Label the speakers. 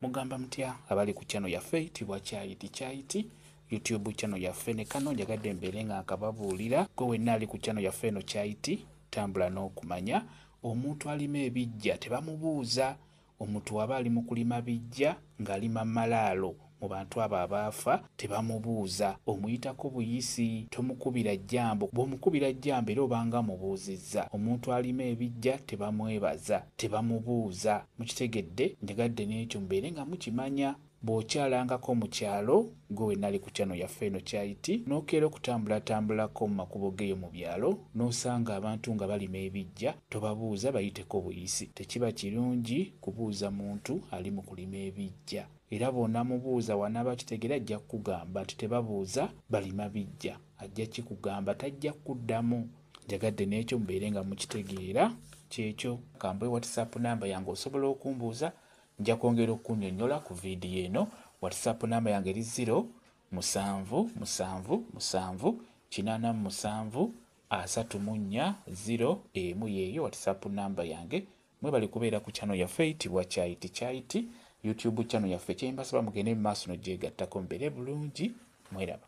Speaker 1: Mugamba mutya abali ku channel yaffe eyitibwa Kyayiti YouTube channel yaffe ne kano njagadde mbeere nga nkababuulira gwe wenna ali ku channel yaffe eno Kyayiti tambula n'okumanya omuntu alima ebijja tebamubuuza. Omuntu waba ali mu kulima bijja ng'alima malaalo mu bantu abo abaafa tebamubuuza, omuyitako buyisi, tomukubira jjambo. Bw'omukubira jjambo era obanga mubuuzizza. Omuntu alima ebijja tebamwebaza, tebamubuuza. Mukitegedde? Njagadde n'ekyo mbeere nga mukimanya. Bw'okyalangako mu kyalo gwe wenna ali ku channel yaffe eno Kyayiti n'okeera okutambulatambulako mu makubo g'eyo mu byalo n'osanga abantu nga balima ebijja tobabuuza, bayiteko buyisi. Tekiba kirungi kubuuza muntu ali mu kulima ebijja. Era bw'onamubuuza wanaaba kitegeera ajja kukugamba nti tebabuuza balima bijja. Ajja kikugamba tajja kuddamu. Njagadde n'ekyo mbeere nga mukitegeera kyekyo. Kambwe WhatsApp namba yange osobola okumbuuza, nja kwongera okunnyonnyola ku viidiyo eno. WhatsApp namba yange eri 077784734 yeeyo WhatsApp namba yange. Mwebali kubeera ku channel yaffe eyitibwa Kyayiti YouTube channel yaffe. Kyembasaba mugende mu maaso n'ogyegattako mbeere bulungi. Mweraba.